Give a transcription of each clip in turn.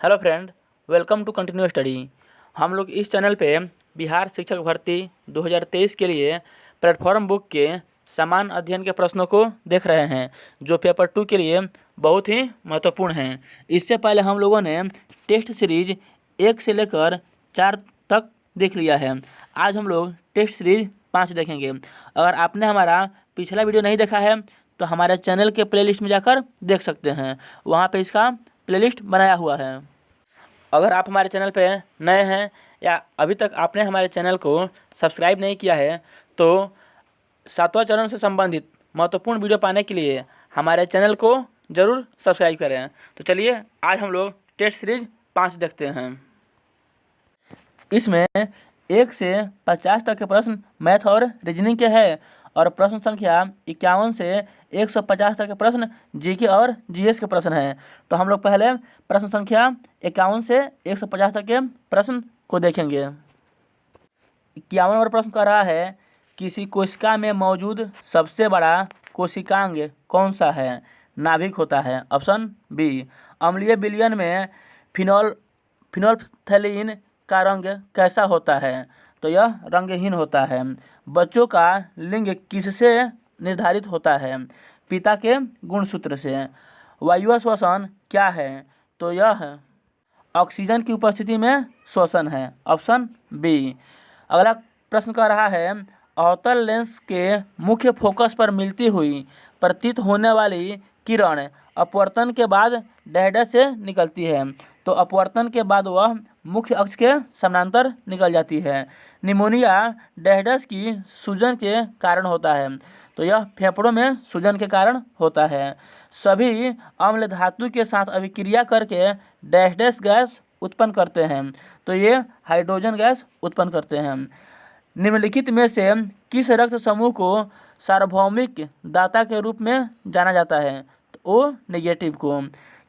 Hello friend, welcome to continue study. हम लोग इस चैनल पे बिहार शिक्षक भर्ती 2023 के लिए प्लेटफॉर्म बुक के समान अध्ययन के प्रश्नों को देख रहे हैं, जो पेपर 2 के लिए बहुत ही महत्वपूर्ण हैं। इससे पहले हम लोगों ने टेस्ट सीरीज 1 से लेकर 4 तक देख लिया है। आज हम लोग टेस्ट सीरीज 5 देखेंगे। अगर आपने हमारा पिछला वीडियो नहीं देखा है तो हमारे चैनल के प्लेलिस्ट में जाकर देख सकते हैं, वहाँ पे इसका प्लेलिस्ट बनाया हुआ है। अगर आप हमारे चैनल पे नए हैं या अभी तक आपने हमारे चैनल को सब्सक्राइब नहीं किया है तो 7वां चरण से संबंधित महत्वपूर्ण वीडियो पाने के लिए हमारे चैनल को ज़रूर सब्सक्राइब करें। तो चलिए आज हम लोग टेस्ट सीरीज 5 देखते हैं। इसमें 1 से 50 तक के प्रश्न मैथ और रीजनिंग के हैं और प्रश्न संख्या 51 से 150 तक के प्रश्न जीके और जीएस के प्रश्न हैं। तो हम लोग पहले प्रश्न संख्या 51 से 150 तक के प्रश्न को देखेंगे। 51 नंबर प्रश्न कह रहा है, किसी कोशिका में मौजूद सबसे बड़ा कोशिकांग कौन सा है? नाभिक होता है। Option B. अम्लीय विलयन में फिनोल्फ्थैलीन का रंग कैसा होता है? तो यह रंगहीन होता है। बच्चों का लिंग किससे निर्धारित होता है? पिता के गुणसूत्र से। वायु श्वसन क्या है? तो यह ऑक्सीजन की उपस्थिति में श्वसन है। Option B. अगला प्रश्न कह रहा है, अवतल लेंस के मुख्य फोकस पर मिलती हुई प्रतीत होने वाली किरण अपवर्तन के बाद डैश से निकलती है। तो अपवर्तन के बाद वह मुख्य अक्ष के समानांतर निकल जाती है। निमोनिया डैश की सूजन के कारण होता है। तो यह फेफड़ों में सूजन के कारण होता है। सभी अम्ल धातु के साथ अभिक्रिया करके डैश गैस उत्पन्न करते हैं। तो ये हाइड्रोजन गैस उत्पन्न करते हैं। निम्नलिखित में से किस रक्त समूह को सार्वभौमिक दाता के रूप में जाना जाता है? तो ओ नेगेटिव को।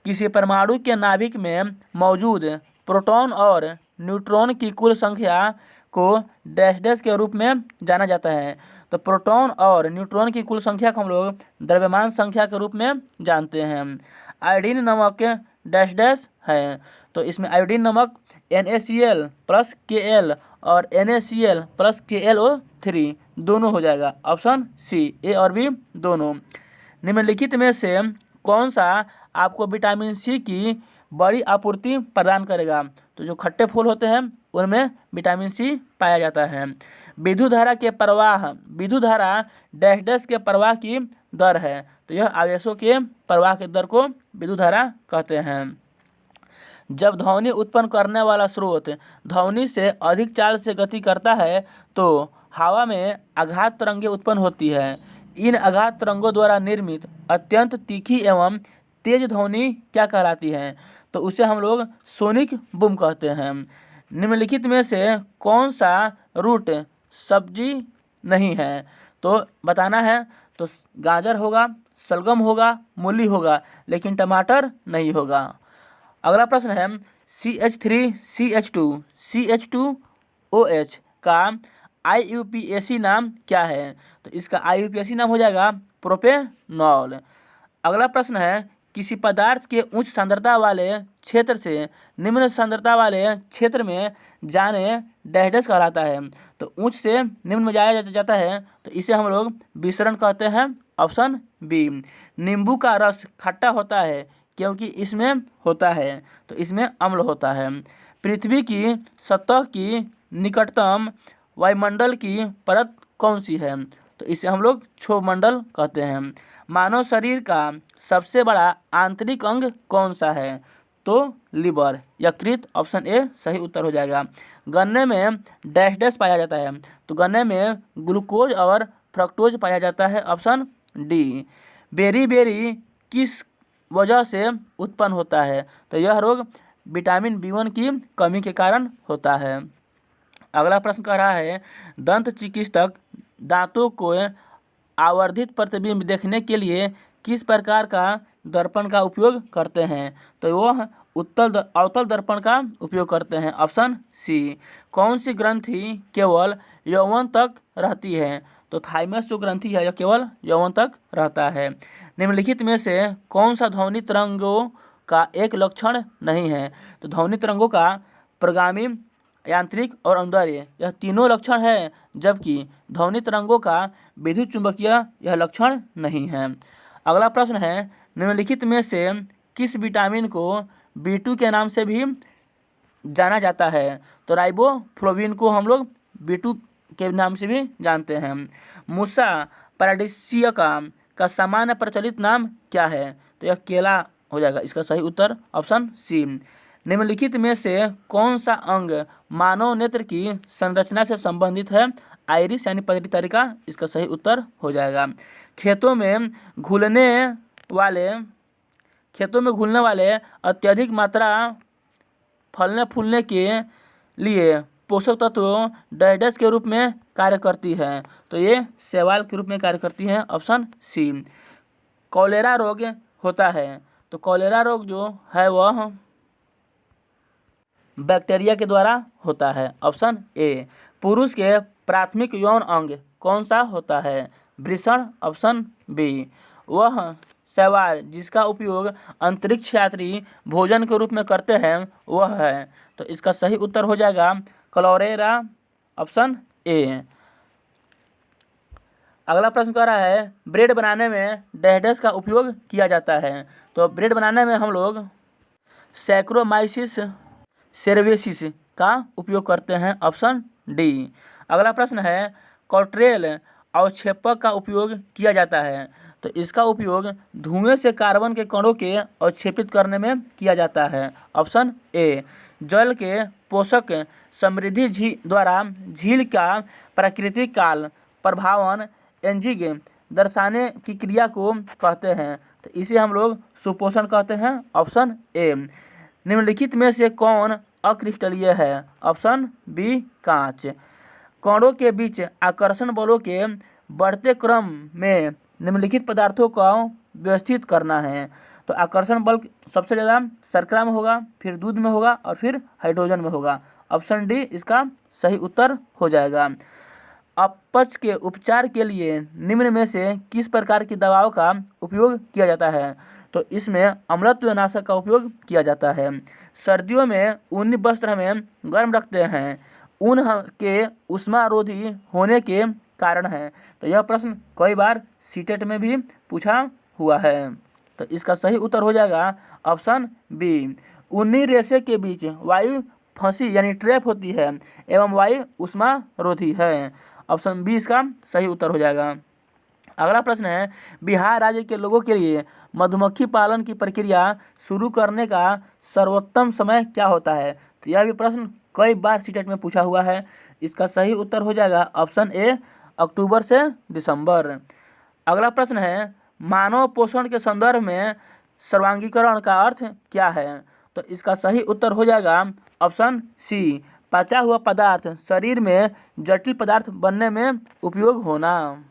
किसी परमाणु के नाभिक में मौजूद प्रोटॉन और न्यूट्रॉन की कुल संख्या को डैश के रूप में जाना जाता है। तो प्रोटॉन और न्यूट्रॉन की कुल संख्या को हम लोग द्रव्यमान संख्या के रूप में जानते हैं। आयोडीन नमक डैश है। तो इसमें आयोडीन नमक NaCl प्लस Kl और NaCl प्लस KlO3 दोनों हो जाएगा। ऑप्शन सी, ए और बी दोनों। निम्नलिखित में से कौन सा आपको विटामिन सी की बड़ी आपूर्ति प्रदान करेगा? तो जो खट्टे फूल होते हैं उनमें विटामिन सी पाया जाता है। विद्युत धारा डैश के प्रवाह की दर है। तो यह आवेशों के प्रवाह की दर को विद्युत धारा कहते हैं। जब ध्वनि उत्पन्न करने वाला स्रोत ध्वनि से अधिक चाल से गति करता है तो हवा में आघात तरंगें उत्पन्न होती है। इन आघात तरंगों द्वारा निर्मित अत्यंत तीखी एवं तेज ध्वनि क्या कहलाती है? तो उसे हम लोग सोनिक बूम कहते हैं। निम्नलिखित में से कौन सा रूट सब्जी नहीं है? तो बताना है। तो गाजर होगा, शलगम होगा, मूली होगा, लेकिन टमाटर नहीं होगा। अगला प्रश्न है, CH3CH2CH2OH का IUPAC नाम क्या है? तो इसका IUPAC नाम हो जाएगा प्रोपेनॉल। अगला प्रश्न है, किसी पदार्थ के उच्च सांद्रता वाले क्षेत्र से निम्न सांद्रता वाले क्षेत्र में जाने डैश कहलाता है। तो उच्च से निम्न में जाया जाता है तो इसे हम लोग विसरण कहते हैं। Option B. नींबू का रस खट्टा होता है क्योंकि इसमें होता है, तो इसमें अम्ल होता है। पृथ्वी की सतह की निकटतम वायुमंडल की परत कौन सी है? तो इसे हम लोग क्षोभमंडल कहते हैं। मानव शरीर का सबसे बड़ा आंतरिक अंग कौन सा है? तो लीवर, यकृत। ऑप्शन ए सही उत्तर हो जाएगा। गन्ने में डैश पाया जाता है। तो गन्ने में ग्लूकोज और फ्रक्टोज पाया जाता है। Option D. बेरी किस वजह से उत्पन्न होता है? तो यह रोग विटामिन B1 की कमी के कारण होता है। अगला प्रश्न कह रहा है, दंत चिकित्सक दांतों को आवर्धित प्रतिबिंब देखने के लिए किस प्रकार का दर्पण का उपयोग करते हैं? तो वह अवतल दर्पण का उपयोग करते हैं। Option C. कौन सी ग्रंथि केवल यौवन तक रहती है? तो थाइमस जो ग्रंथि है यह केवल यौवन तक रहता है। निम्नलिखित में से कौन सा ध्वनि तरंगों का एक लक्षण नहीं है। तो ध्वनि तरंगों का प्रगामी, यांत्रिक और अनुदैर्ध्य यह तीनों लक्षण है, जबकि ध्वनि तरंगों का विद्युत चुंबकीय यह लक्षण नहीं है। अगला प्रश्न है, निम्नलिखित में से किस विटामिन को B2 के नाम से भी जाना जाता है? तो राइबोफ्लोविन को हम लोग B2 के नाम से भी जानते हैं। मुसा पैराडिसियका का सामान्य प्रचलित नाम क्या है? तो यह केला हो जाएगा। इसका सही उत्तर ऑप्शन सी। निम्नलिखित में से कौन सा अंग मानव नेत्र की संरचना से संबंधित है? आइरिस यानी पतली तरिका इसका सही उत्तर हो जाएगा। खेतों में घुलने वाले अत्यधिक मात्रा फलने फूलने के लिए पोषक तत्व डैश के रूप में कार्य करती है। तो ये शैवाल के रूप में कार्य करती है, ऑप्शन सी। कॉलेरा रोग होता है, तो कॉलेरा रोग जो है वह बैक्टीरिया के द्वारा होता है, ऑप्शन ए। पुरुष के प्राथमिक यौन अंग कौन सा होता है? वृषण, ऑप्शन बी। वह शैवाल जिसका उपयोग अंतरिक्ष यात्री भोजन के रूप में करते हैं वह है। तो इसका सही उत्तर हो जाएगा क्लोरेरा, ऑप्शन ए। अगला प्रश्न कह रहा है, ब्रेड बनाने में डैश का उपयोग किया जाता है? तो ब्रेड बनाने में हम लोग सैक्रोमाइसिस सेरेवेसिस का उपयोग करते हैं, ऑप्शन डी। अगला प्रश्न है, कॉट्रेल अवक्षेपक का उपयोग किया जाता है? तो इसका उपयोग धुएं से कार्बन के कणों के अवक्षेपित करने में किया जाता है, ऑप्शन ए। जल के पोषक समृद्धि द्वारा झील का प्राकृतिक काल प्रभावन एंजिंग दर्शाने की क्रिया को कहते हैं, तो इसे हम लोग सुपोषण कहते हैं, ऑप्शन ए। निम्नलिखित में से कौन अक्रिस्टलीय है? ऑप्शन बी, कांच। कणों के बीच आकर्षण बलों के बढ़ते क्रम में निम्नलिखित पदार्थों को व्यवस्थित करना है। तो आकर्षण बल सबसे ज़्यादा शर्करा में होगा, फिर दूध में होगा और फिर हाइड्रोजन में होगा, ऑप्शन डी इसका सही उत्तर हो जाएगा। अपच के उपचार के लिए निम्न में से किस प्रकार की दवाओं का उपयोग किया जाता है? तो इसमें अम्लत्व नाशक का उपयोग किया जाता है। सर्दियों में ऊनी वस्त्र हमें गर्म रखते हैं, ऊन के उष्मारोधी होने के कारण है। तो यह प्रश्न कई बार सीटेट में भी पूछा हुआ है, तो इसका सही उत्तर हो जाएगा ऑप्शन बी। ऊनी रेशे के बीच वायु फंसी यानी ट्रैप होती है एवं वायु उष्मारोधी है, ऑप्शन बी इसका सही उत्तर हो जाएगा। अगला प्रश्न है, बिहार राज्य के लोगों के लिए मधुमक्खी पालन की प्रक्रिया शुरू करने का सर्वोत्तम समय क्या होता है? तो यह भी प्रश्न कई बार सीटेट में पूछा हुआ है। इसका सही उत्तर हो जाएगा ऑप्शन ए, अक्टूबर से दिसंबर। अगला प्रश्न है, मानव पोषण के संदर्भ में सर्वांगीकरण का अर्थ क्या है? तो इसका सही उत्तर हो जाएगा ऑप्शन सी, पचा हुआ पदार्थ शरीर में जटिल पदार्थ बनने में उपयोग होना।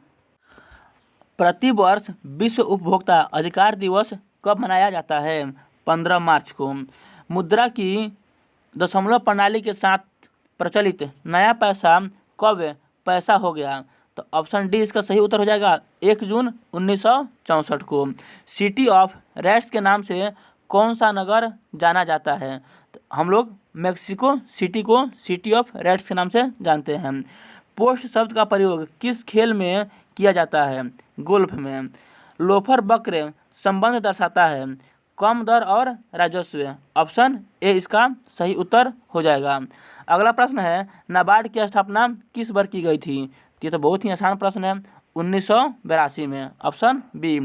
प्रति वर्ष विश्व उपभोक्ता अधिकार दिवस कब मनाया जाता है? 15 मार्च को। मुद्रा की दशमलव प्रणाली के साथ प्रचलित नया पैसा कब पैसा हो गया? तो ऑप्शन डी इसका सही उत्तर हो जाएगा 1 जून 1964 को। सिटी ऑफ रेस्ट के नाम से कौन सा नगर जाना जाता है? तो हम लोग मेक्सिको सिटी को सिटी ऑफ रेस्ट के नाम से जानते हैं। पोस्ट शब्द का प्रयोग किस खेल में किया जाता है? गोल्फ में। लोफर वक्र संबंध दर्शाता है कम दर और राजस्व, ऑप्शन ए इसका सही उत्तर हो जाएगा। अगला प्रश्न है, नाबार्ड की स्थापना किस वर्ष की गई थी? ये तो बहुत ही आसान प्रश्न है, 1982 में, ऑप्शन बी।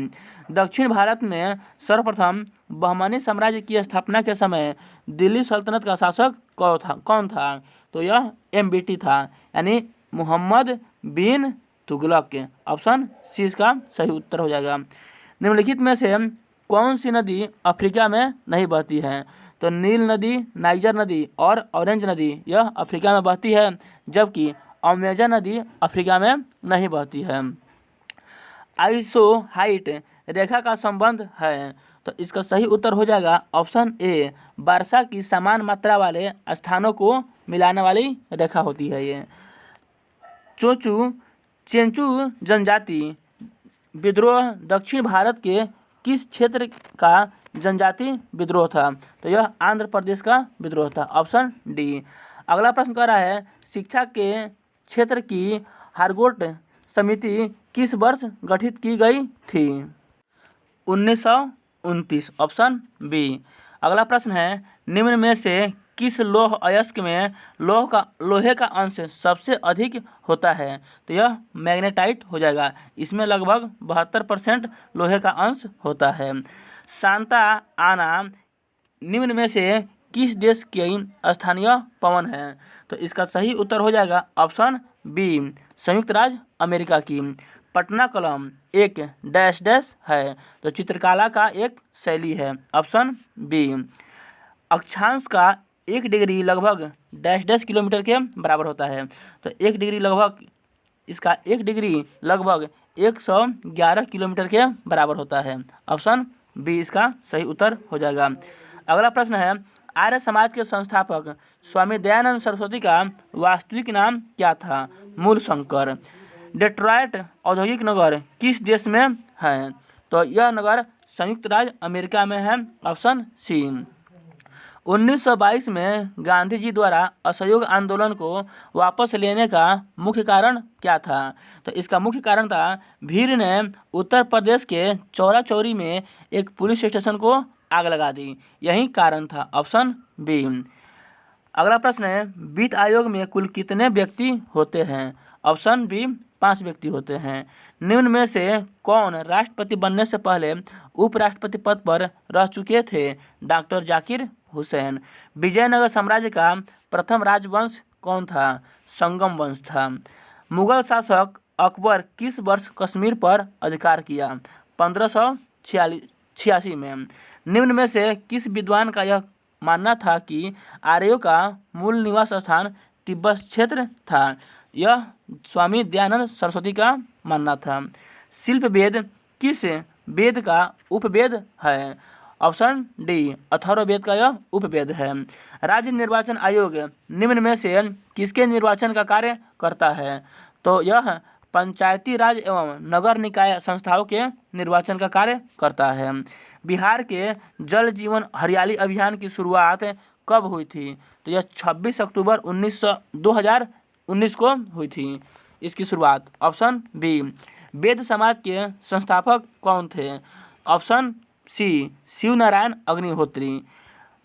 दक्षिण भारत में सर्वप्रथम बहमनी साम्राज्य की स्थापना के समय दिल्ली सल्तनत का शासक कौन था? तो यह MBT था, यानी मोहम्मद बिन तुगलक, ऑप्शन सी इसका सही उत्तर हो जाएगा। निम्नलिखित में से कौन सी नदी अफ्रीका में नहीं बहती है? तो नील नदी, नाइजर नदी और ऑरेंज नदी यह अफ्रीका में बहती है, जबकि अमेजन नदी अफ्रीका में नहीं बहती है। आइसोहाइट रेखा का संबंध है, तो इसका सही उत्तर हो जाएगा ऑप्शन ए, वर्षा की समान मात्रा वाले स्थानों को मिलाने वाली रेखा होती है ये। चेंचू जनजाति विद्रोह दक्षिण भारत के किस क्षेत्र का जनजाति विद्रोह था। तो यह आंध्र प्रदेश का विद्रोह था, ऑप्शन डी। अगला प्रश्न कह रहा है शिक्षा के क्षेत्र की हारगोट समिति किस वर्ष गठित की गई थी? 1929, ऑप्शन बी। अगला प्रश्न है निम्न में से किस लौह अयस्क में लोहे का अंश सबसे अधिक होता है? तो यह मैग्नेटाइट हो जाएगा। इसमें लगभग 72% लोहे का अंश होता है। सांता आना निम्न में से किस देश की स्थानीय पवन है? तो इसका सही उत्तर हो जाएगा ऑप्शन बी, संयुक्त राज्य अमेरिका की। पटना कलम एक डैश डैश है, तो चित्रकला का एक शैली है, ऑप्शन बी। अक्षांश का 1 डिग्री लगभग डैश डैश किलोमीटर के बराबर होता है। तो 1 डिग्री लगभग इसका 1 डिग्री लगभग 111 किलोमीटर के बराबर होता है, ऑप्शन बी इसका सही उत्तर हो जाएगा। अगला प्रश्न है आर्य समाज के संस्थापक स्वामी दयानंद सरस्वती का वास्तविक नाम क्या था? मूलशंकर। डेट्रॉयट औद्योगिक नगर किस देश में है? तो यह नगर संयुक्त राज्य अमेरिका में है, ऑप्शन सी। 1922 में गांधी जी द्वारा असहयोग आंदोलन को वापस लेने का मुख्य कारण क्या था? तो इसका मुख्य कारण था भीड़ ने उत्तर प्रदेश के चौरा चौरी में एक पुलिस स्टेशन को आग लगा दी, यही कारण था, ऑप्शन बी। अगला प्रश्न है वित्त आयोग में कुल कितने व्यक्ति होते हैं? ऑप्शन बी 5 व्यक्ति होते हैं। निम्न में से कौन राष्ट्रपति बनने से पहले उपराष्ट्रपति पद पर रह चुके थे? डॉक्टर जाकिर हुसैन। विजयनगर साम्राज्य का प्रथम राजवंश कौन था? संगम वंश था। मुगल शासक अकबर किस वर्ष कश्मीर पर अधिकार किया? 1586 में। निम्न में से किस विद्वान का यह मानना था कि आर्यों का मूल निवास स्थान तिब्बत क्षेत्र था? यह स्वामी दयानंद सरस्वती का मानना था। शिल्प वेद किस वेद का उपवेद है? ऑप्शन डी, अथर्ववेद का यह उपवेद है। राज्य निर्वाचन आयोग निम्न में से किसके निर्वाचन का कार्य करता है? तो यह पंचायती राज एवं नगर निकाय संस्थाओं के निर्वाचन का कार्य करता है। बिहार के जल जीवन हरियाली अभियान की शुरुआत कब हुई थी? तो यह 26 अक्टूबर 2019 को हुई थी इसकी शुरुआत, ऑप्शन बी। वेद समाज के संस्थापक कौन थे? Option C, Shiv Narayan Agnihotri.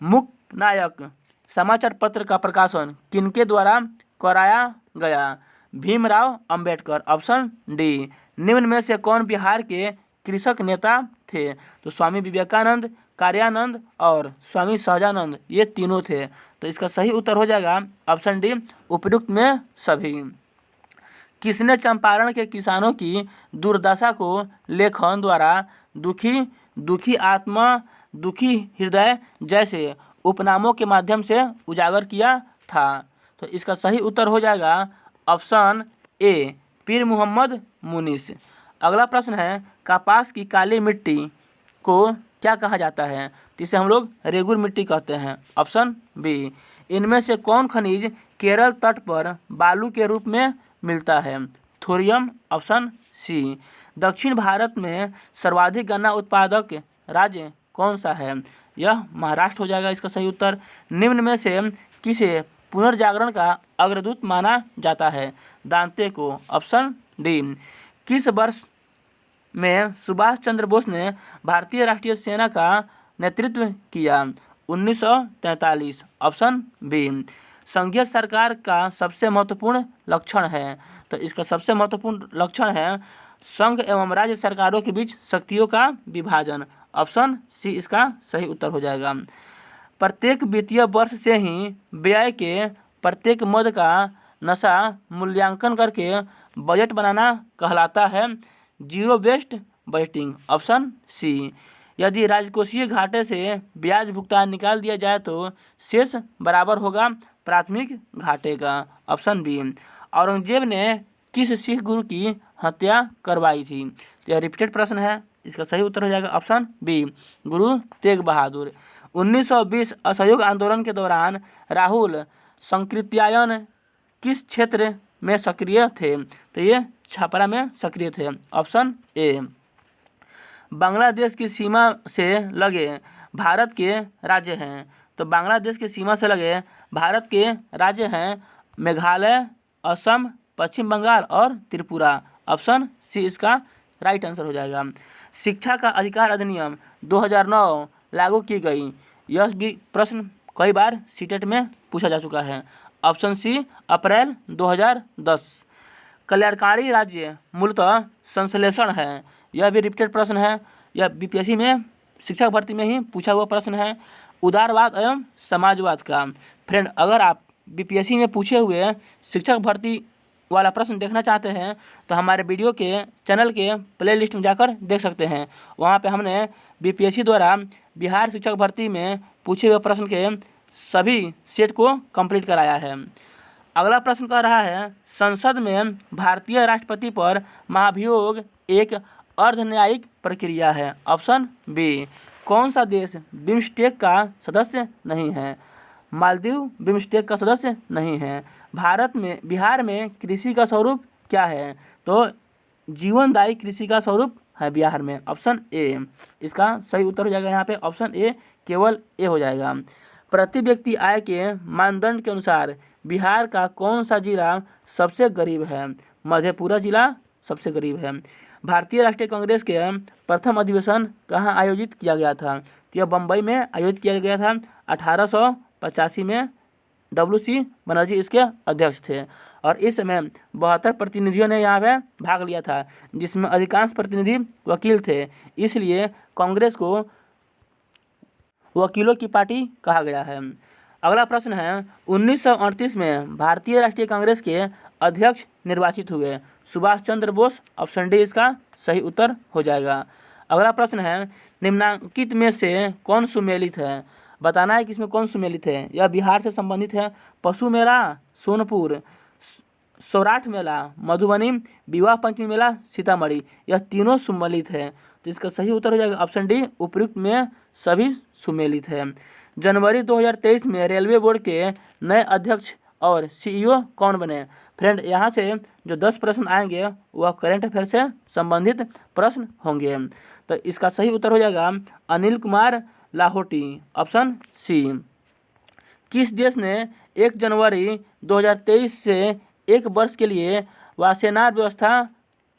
मुक्त नायक समाचार पत्र का प्रकाशन किनके द्वारा कराया गया? Bhimrao Ambedkar, option D. निम्न में से कौन बिहार के कृषक नेता थे? तो स्वामी विवेकानंद, कार्यानंद और स्वामी सहजानंद, ये तीनों थे। तो इसका सही उत्तर हो जाएगा ऑप्शन डी, उपयुक्त में सभी। किसने चंपारण के किसानों की दुर्दशा को लेखन द्वारा दुखी आत्मा, दुखी हृदय जैसे उपनामों के माध्यम से उजागर किया था? तो इसका सही उत्तर हो जाएगा ऑप्शन ए, पीर मोहम्मद मुनीस। अगला प्रश्न है कपास की काली मिट्टी को क्या कहा जाता है? तो इसे हम लोग रेगुर मिट्टी कहते हैं, ऑप्शन बी। इनमें से कौन खनिज केरल तट पर बालू के रूप में मिलता है? Thorium, option C. दक्षिण भारत में सर्वाधिक गन्ना उत्पादक राज्य कौन सा है? यह महाराष्ट्र हो जाएगा इसका सही उत्तर। निम्न में से किसे पुनर्जागरण का अग्रदूत माना जाता है? दांते को, ऑप्शन डी। किस वर्ष में सुभाष चंद्र बोस ने भारतीय राष्ट्रीय सेना का नेतृत्व किया? 1943, ऑप्शन बी। संघीय सरकार का सबसे महत्वपूर्ण लक्षण है? तो इसका सबसे महत्वपूर्ण लक्षण है संघ एवं राज्य सरकारों के बीच शक्तियों का विभाजन, ऑप्शन सी इसका सही उत्तर हो जाएगा। प्रत्येक वित्तीय वर्ष से ही व्यय के प्रत्येक मद का नशा मूल्यांकन करके बजट बनाना कहलाता है zero based budgeting, option C. यदि राजकोषीय घाटे से ब्याज भुगतान निकाल दिया जाए तो शेष बराबर होगा प्राथमिक घाटे का, ऑप्शन बी। औरंगजेब ने किस सिख गुरु की हत्या करवाई थी? तो यह रिपीटेड प्रश्न है, इसका सही उत्तर हो जाएगा ऑप्शन बी, गुरु तेग बहादुर। 1920 असहयोग आंदोलन के दौरान राहुल संकृत्यायन किस क्षेत्र में सक्रिय थे? तो ये छपरा में सक्रिय थे, ऑप्शन ए। बांग्लादेश की सीमा से लगे भारत के राज्य हैं? तो बांग्लादेश की सीमा से लगे भारत के राज्य हैं मेघालय, असम, पश्चिम बंगाल और त्रिपुरा। ऑप्शन सी इसका राइट आंसर हो जाएगा। शिक्षा का अधिकार अधिनियम 2009 लागू की गई। यह भी प्रश्न कई बार सीटेट में पूछा जा चुका है। ऑप्शन सी अप्रैल 2010। कल्याणकारी राज्य मूलतः संश्लेषण है। यह भी रिपीटेड प्रश्न है। यह बीपीएससी में शिक्षक भर्ती में ही पूछा हुआ प्रश्न है। उदारवाद एवं समाजवाद का। फ्रेंड, अगर आप बीपीएससी में पूछे हुए शिक्षक भर्ती वाला प्रश्न देखना चाहते हैं तो हमारे वीडियो के चैनल के प्लेलिस्ट में जाकर देख सकते हैं। वहाँ पे हमने बीपीएससी द्वारा बिहार शिक्षक भर्ती में पूछे हुए प्रश्न के सभी सेट को कंप्लीट कराया है। अगला प्रश्न कह रहा है, संसद में भारतीय राष्ट्रपति पर महाभियोग एक अर्धन्यायिक प्रक्रिया है। Option B. कौन सा देश बिम्स्टेक का सदस्य नहीं है? मालदीव बिम्स्टेक का सदस्य नहीं है। बिहार में कृषि का स्वरूप क्या है? तो जीवनदायी कृषि का स्वरूप है बिहार में। ऑप्शन ए इसका सही उत्तर हो जाएगा। यहाँ पे ऑप्शन ए केवल ए हो जाएगा। प्रति व्यक्ति आय के मानदंड के अनुसार बिहार का कौन सा जिला सबसे गरीब है? मधेपुरा जिला सबसे गरीब है। भारतीय राष्ट्रीय कांग्रेस के प्रथम अधिवेशन कहाँ आयोजित किया गया था? तो यह बम्बई में आयोजित किया गया था 1885 में। WC बनर्जी इसके अध्यक्ष थे और इस समय 72 प्रतिनिधियों ने यहाँ पे भाग लिया था, जिसमें अधिकांश प्रतिनिधि वकील थे। इसलिए कांग्रेस को वकीलों की पार्टी कहा गया है। अगला प्रश्न है, 1938 में भारतीय राष्ट्रीय कांग्रेस के अध्यक्ष निर्वाचित हुए। सुभाष चंद्र बोस। ऑप्शन डी इसका सही उत्तर हो जाएगा। अगला प्रश्न है, निम्नांकित में से कौन सुमेलित है? बताना है कि इसमें कौन सुमेलित है। यह बिहार से संबंधित है। पशु मेला सोनपुर, सौराठ मेला मधुबनी, विवाह पंचमी मेला सीतामढ़ी। यह तीनों सुमेलित है, तो इसका सही उत्तर हो जाएगा ऑप्शन डी। उपयुक्त में सभी सुमेलित है। जनवरी 2023 में रेलवे बोर्ड के नए अध्यक्ष और CEO कौन बने? फ्रेंड, यहाँ से जो 10 प्रश्न आएंगे वह करंट अफेयर से संबंधित प्रश्न होंगे। तो इसका सही उत्तर हो जाएगा अनिल कुमार लाहोटी। Option C. किस देश ने 1 जनवरी 2023 से 1 वर्ष के लिए वायुसेना व्यवस्था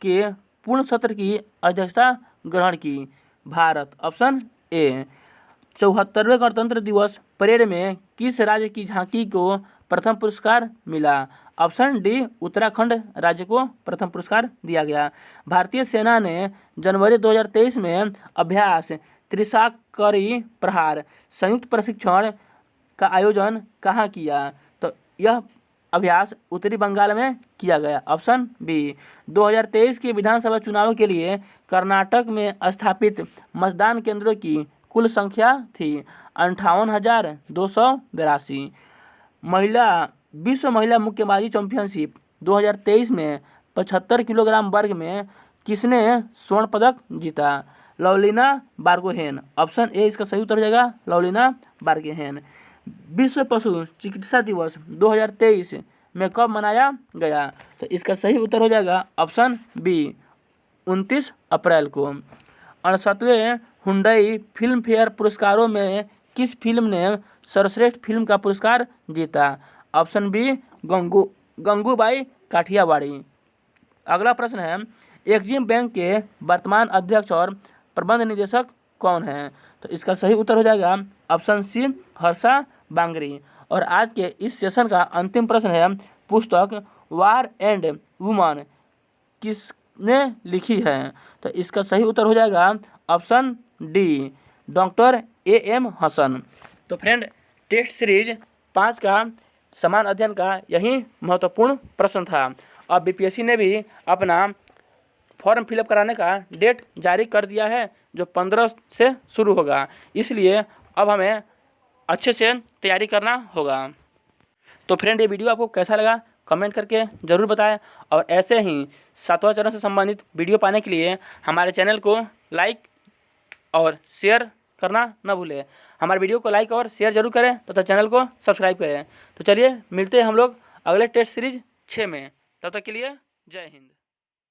के पूर्ण सत्र की अध्यक्षता ग्रहण की? भारत। Option A. 74वें गणतंत्र दिवस परेड में किस राज्य की झांकी को प्रथम पुरस्कार मिला? Option D. उत्तराखंड राज्य को प्रथम पुरस्कार दिया गया। भारतीय सेना ने जनवरी 2023 में अभ्यास त्रिशाकरी प्रहार संयुक्त प्रशिक्षण का आयोजन कहाँ किया? तो यह अभ्यास उत्तरी बंगाल में किया गया। Option B. 2023 के विधानसभा चुनाव के लिए कर्नाटक में स्थापित मतदान केंद्रों की कुल संख्या थी 58,282। विश्व महिला मुक्केबाजी चैंपियनशिप 2023 में 75 किलोग्राम वर्ग में किसने स्वर्ण पदक जीता? लवलीना बारगोहेन। ऑप्शन ए इसका सही उत्तर हो जाएगा लवलीना बारगोहेन। विश्व पशु चिकित्सा दिवस 2023 में कब मनाया गया? तो इसका सही उत्तर हो जाएगा ऑप्शन बी 29 अप्रैल को। 68वें हुंडई फिल्म फेयर पुरस्कारों में किस फिल्म ने सर्वश्रेष्ठ फिल्म का पुरस्कार जीता? Option B Gangubai Kathiawadi. अगला प्रश्न है, एक्जिम बैंक के वर्तमान अध्यक्ष और प्रबंध निदेशक कौन हैं? तो इसका सही उत्तर हो जाएगा ऑप्शन सी हर्षा बांगरी। और आज के इस सेशन का अंतिम प्रश्न है, पुस्तक वार एंड वुमन किसने लिखी है? तो इसका सही उत्तर हो जाएगा option D doctor AM Hasan. तो फ्रेंड, टेस्ट सीरीज 5 का समान अध्ययन का यही महत्वपूर्ण प्रश्न था। अब BPSC ने भी अपना फॉर्म फिलअप कराने का डेट जारी कर दिया है, जो 15 से शुरू होगा। इसलिए अब हमें अच्छे से तैयारी करना होगा। तो फ्रेंड, ये वीडियो आपको कैसा लगा कमेंट करके ज़रूर बताएं। और ऐसे ही 7वां चरण से संबंधित वीडियो पाने के लिए हमारे चैनल को लाइक और शेयर करना न भूलें। हमारे वीडियो को लाइक और शेयर जरूर करें तथा चैनल को सब्सक्राइब करें। तो चलिए मिलते हैं हम लोग अगले टेस्ट सीरीज 6 में। तब तक के लिए जय हिंद।